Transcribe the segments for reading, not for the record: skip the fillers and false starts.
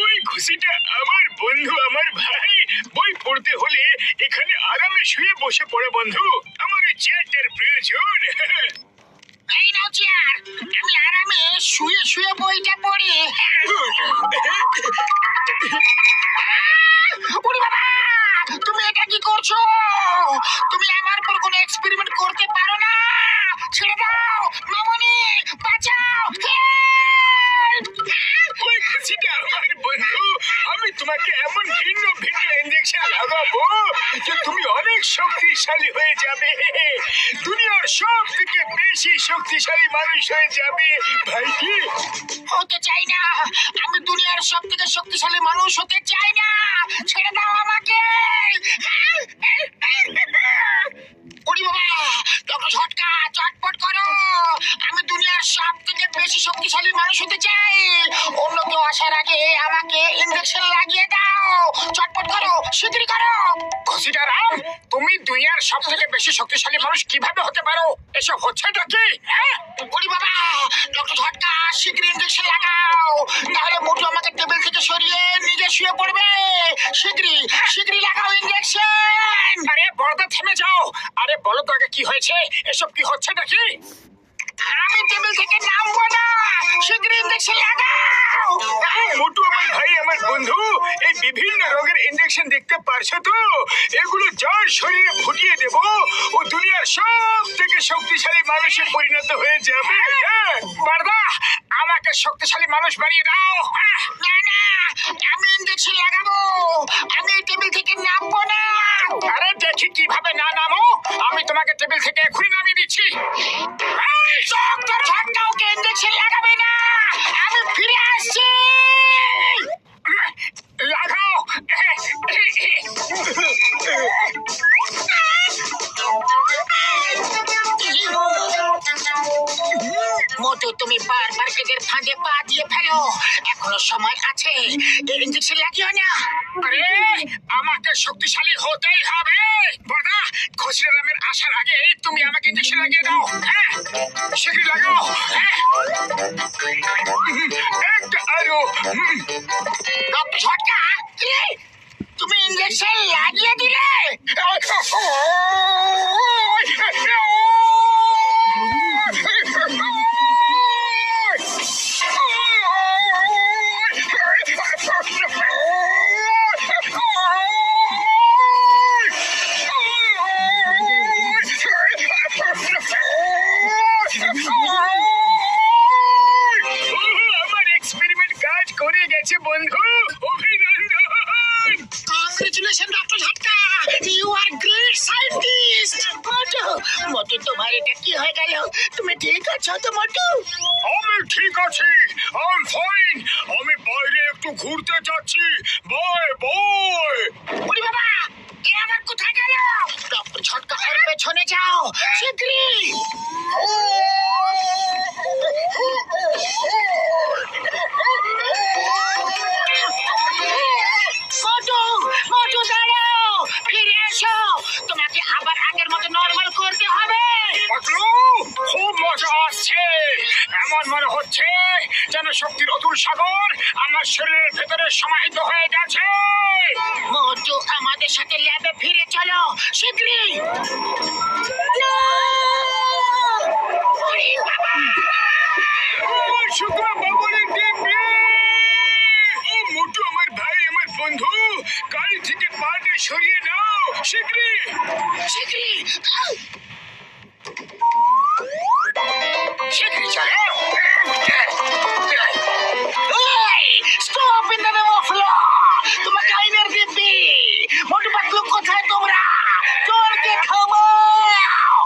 ওই ঘুষিটা আমার বন্ধু, আমার ভাই। বই পড়তে হলে এখানে আরামে শুয়ে বসে পড়ে বন্ধু। আমার ওই চেয়ারটার প্রয়োজন। এই নাও চেয়ার, আমি আরামে শুয়ে শুয়ে বইটা পড়ি। ওরে বাবা, তুমি এটা কি করছো? তুমি আমার উপর কোনো এক্সপেরিমেন্ট করতে পারো না। ছেড়ে দাও মামনি, বাঁচাও। ওই ঘুষিটা আমার বন্ধু। আমি তোমাকে এমন ভিন্ন ভিন্ন ইঞ্জেকশন লাগাবো যে তুমি অনেক শক্তিশালী হয়ে যাবে। দুনিয়ার সব থেকে বেশি শক্তিশালী মানুষ হয়ে যাবে ভাইটি। হতে চাই না, আমি দুনিয়ার সব থেকে শক্তিশালী মানুষ হতে চাই না। ছেড়ে দাও আমাকে। ওরে বাবা, ডক্টর ঝটকা, চটপট করো। আমি দুনিয়ার সব থেকে বেশি শক্তিশালী মানুষ হতে চাই। অন্য কেউ আসার আগে আমাকে ইঞ্জেকশন লাগিয়ে দাও। চটপট করো, শিগগিরই করো। ঘুষিটা রাম, তুমি দুনিয়ার সব থেকে বেশি শক্তিশালী মানুষ কিভাবে হতে পারো? এসব হচ্ছেটা কি? ওরে বাবা, ডক্টর ঝটকা, শিগগিরই ইঞ্জেকশন লাগাও, নাহলে মোটু আমাকে টেবিল থেকে সরিয়ে নিজে শুয়ে পড়বে। শিগগিরই শিগগিরই লাগাও ইঞ্জেকশন। আরে বড়দা, থেমে যাও। আরে বলো তো আগে কি হয়েছে? এসব কি হচ্ছে নাকি? আমি টেবিল থেকে নামবো না, শিগগিরই ইঞ্জেকশন লাগাও। মোটু আমার ভাই, আমার বন্ধু, এই বিভিন্ন রোগের ইনজেকশন দেখতে পারছো তো? এগুলো যার শরীরে ফুটিয়ে দেব, ও দুনিয়ার সব থেকে শক্তিশালী মানুষে পরিণত হয়ে যাবে। বড়দা, আমাকে শক্তিশালী মানুষ বানিয়ে দাও। না না, আমি ইঞ্জেকশন লাগাবো। আমি এই টেবিল থেকে নামবো না। আরে দেখি কিভাবে না নামো। আমি তোমাকে টেবিল থেকে এখনই নামিয়ে দিচ্ছি। ডক্টর ঝটকা, ওকে ইঞ্জেকশন লাগাবে না। আমি ফিরে আসছি। লাগাও। মোটু, তুমি বারবার এদের ফাঁদে পা দিয়ে ফেলো। এখনো সময় আছে, এই ইঞ্জেকশন লাগিও না। আরে আমাকে শক্তিশালী হতেই হবে। বড়দা, খুশিরামের আসার আগে তুমি আমাকে ইঞ্জেকশন লাগিয়ে দাও। হ্যাঁ, শীঘ্রই লাগাও। হ্যাঁ, একটা আরো। ডক্টর ঝটকা, তুমি ইঞ্জেকশন লাগিয়ে দিলে। আমার এক্সপেরিমেন্ট কাজ করে গেছে বন্ধু। অভিনন্দন। Congratulation doctor Jhatka, you are great scientist. Motu, তোমার এটা কি হয়ে গেল? তুমি ঠিক আছো তো মোটু? আমি ঠিক আছি, আই ফাইন। আমি বাইরে একটু ঘুরতে যাচ্ছি। Bye bye. ওরে বাবা, এ আবার কোথায় গেল? ডক্টর ঝটকা, ওর পেছনে যাও শিগগিরই। মোটু, মোটু দাঁড়াও, ফিরে এসো। তোমাকে আবার আগের মতো নরমাল করতে হবে। পাতলু, খুব মজা আসছে। এমন মনে হচ্ছে যেন শক্তির অতুল সাগর আমার শরীরের ভেতরে সমাহিত হয়ে গেছে। মোটু, আমাদের সাথে ল্যাবে ফিরে চলো শিগগিরই। না! ওরে বাবা! আমার শুকনো বাবুলের দিব্যি। ও মোটু আমার ভাই, আমার বন্ধু, গাড়ি থেকে পাটা সরিয়ে নাও শীঘ্রই। শিগগিরই। শীঘ্রই চলো। Stop in the name of law. তোমাকে আইনের দিব্যি। মোটু পাতলু, কোথায় তোমরা? জনকে থামাও।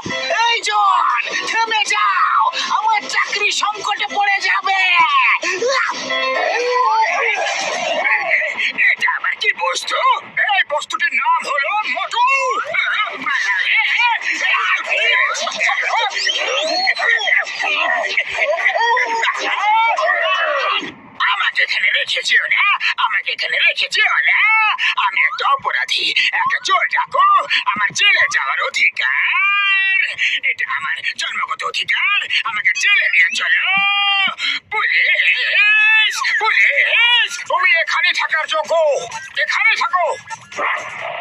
এই জন, থেমে যাও, আমার চাকরি সংকটে পড়ে যাবে। এটা আবার কি বস্তু? এই বস্তুটির নাম হলো মোটু। জন্মগত অধিকার, আমাকে জেলে নিয়ে চলো। পুলিশ, পুলিশ, তুমি এখানে থাকার যোগ্য, এখানে থাকো।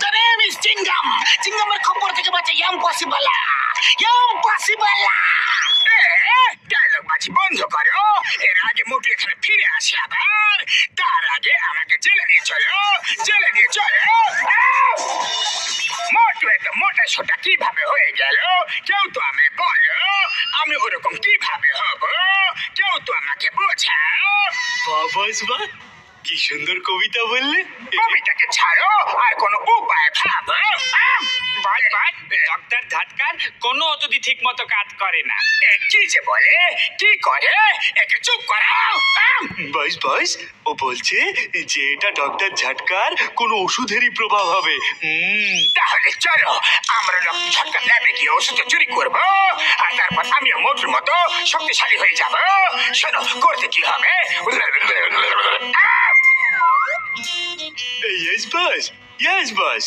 তারে মিস চিংগাম, চিংগামের খবর থেকে বাঁচা ইম্পসিবল, ইম্পসিবল। ডায়লগ বাজি বন্ধ করো। এর আগে মোটু এখানে ফিরে আসে আবার, তার আগে আমাকে জেলে নিয়ে চলো, জেলে নিয়ে চলো। মোটু এত মোটা সোটা কিভাবে হয়ে গেল? কেউ তো আমায় বলো, আমি ওরকম কিভাবে হব? কেউ তো আমাকে বোঝাও। বাবা, কি সুন্দর কবিতা বললে। কবিতাকে ছাড়ো, আর কোনো উপায় ভাবো। ডক্টর ঝটকার কোনো অতদি ঠিক মতো কাজ করে না। কি যে বলে, কি করে? একে চুপ করাও। বস, ও বলছে যে এটা ডক্টর ঝটকার কোনো ওষুধেরই প্রভাব হবে। তাহলে চলো আমরা ঝটকা ল্যাবে গিয়ে ওষুধ চুরি করবো, আর তারপর আমিও মোটুর মতো শক্তিশালী হয়ে যাব। শোনো, করতে কি হবে? ইয়েস বস,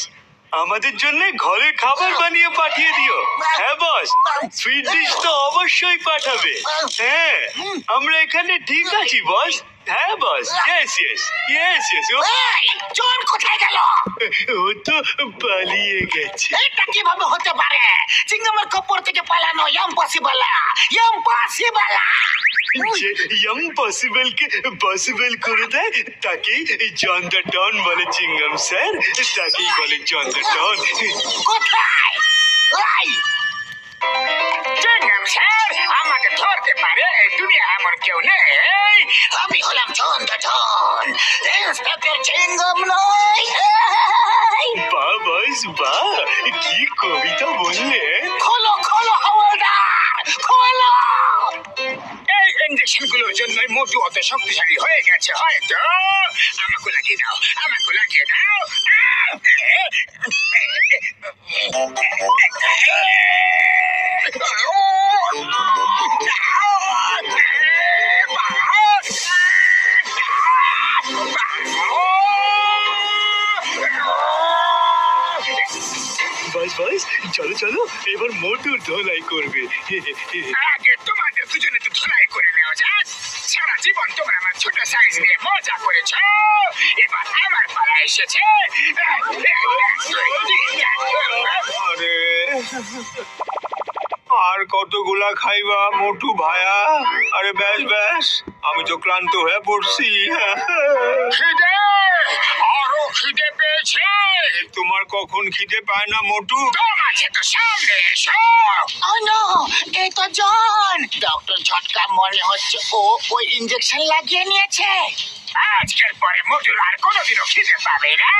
আমাদের জন্য ঘরে খাবার বানিয়ে পাঠিয়ে দিও। হ্যাঁ বস, সুইট ডিশ তো অবশ্যই পাঠাবে। হ্যাঁ, আমরা এখানে ঠিক আছি বস। হ্যাঁ বস, ইয়েস এই, চোর কোথায় গেল? ও তো পালিয়ে গেছে। এটা কিভাবে হতে পারে? চিংগামের খবর থেকে পালানো ইম্পসিবল, ইম্পসিবল। যে ইম্পসিবল কে পসিবল করে দেয় তাকেই জন দ্য ডন বলে চিংগাম স্যার, তাকেই বলে জন দ্য ডন। কোথায়? এই, চিংগাম স্যার আমাকে ধরতে পারে, এই দুনিয়া এমন কেউ নেই। আমি হলাম জন দ্য ডন, ইন্সপেক্টর চিংগাম নয়। এই, বস, কি কবিতা বললে। খোলো খোলো হাওলদার, খোলো। এই ইঞ্জেকশন গুলোর জন্যই মোটু অত শক্তিশালী হয়ে গেছে হয়তো। আমাকে লাগিয়ে দাও, আমাকে লাগিয়ে দাও। বস, চলো এবার মোটুর ধোলাই করবে। আগে তোমাদের দুজনে তো ধোলাই করে নেওয়া যাক। সারা জীবন তোমরা আমার ছোট সাইজ নিয়ে মজা করেছো, এবার আমার পালা এসেছে। আরে আর কতগুলা খাইবা মোটু ভায়া? আরে ব্যাস, আমি তো ক্লান্ত হয়ে পড়ছি। খিদে, আরো খিদে পেয়েছে। তোমার কখন খিদে পায় না মোটু? দম আছে তো সামনে এসো। ও নো, এই তো জন। ডক্টর ঝটকা মনে হচ্ছে ও ওই ইঞ্জেকশন লাগিয়ে নিয়েছে। আজকের পরে মোটুর আর কোনোদিনও খিদে পাবে না।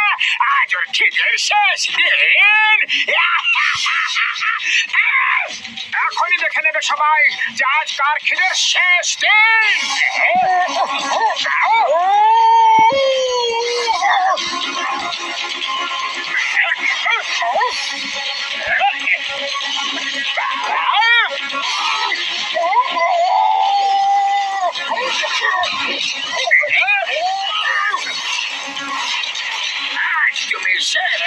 আজ ওর খিদের শেষ দিন। এখনই দেখে নেবে সবাই যে আজ কার খিদের শেষ দিন। আজ তুমি শেষ।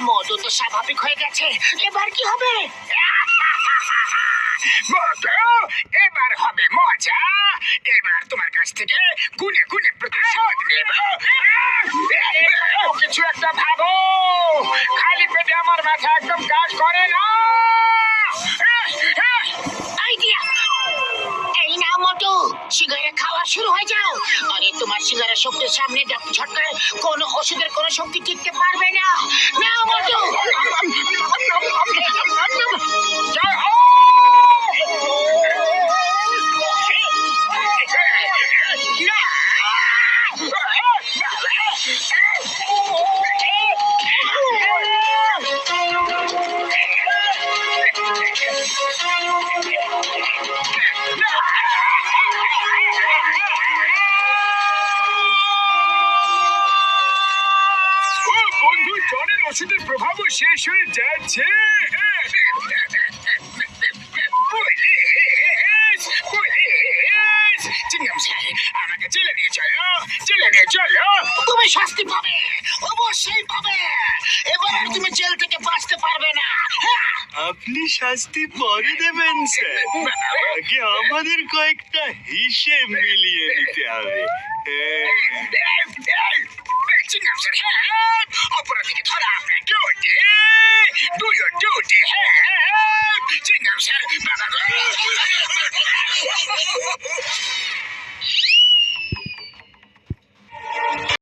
মধু তো স্বাভাবিক হয়ে গেছে, এবার কি হবে? মোটু, এবার হবে মজা। এবার তোমার কাছ থেকে গুনে গুনে প্রতিশোধ নেব। কিছু একটা ভাবো, খালি পেটে আমার মাথা একদম কাজ করে না। আইডিয়া! এই না মোটু, সিগারেট খাওয়ার আবার শুরু হয়ে যাও। আরে তোমার সিগারেট শক্তির সামনে ডক্টর ঝটকার কোন ওষুধের কোন শক্তি টিকতে পারবে না। নাও মোটু। জয় হো। ও বন্ধু, জনের ওষুধের প্রভাবও শেষ হয়ে যাচ্ছে। চিংগাম স্যার, আমাকে জেলে নিয়ে চলো, জেলে নিয়ে চলো। তুমি শাস্তি পাবে, অবশ্যই পাবে। এবার আর তুমি জেল থেকে বাঁচতে পারবে না। হ্যাঁ। আপনি শাস্তি পরে দেবেন স্যার, আগে আমাদের কয়েকটা হিসেব মিলিয়ে নিতে হবে। চিংগাম স্যার, হ্যাঁ, অপরাধীকে ধরা আপনার ডিউটি। ডু ইউর ডিউটি, হ্যাঁ। চিংগাম স্যার,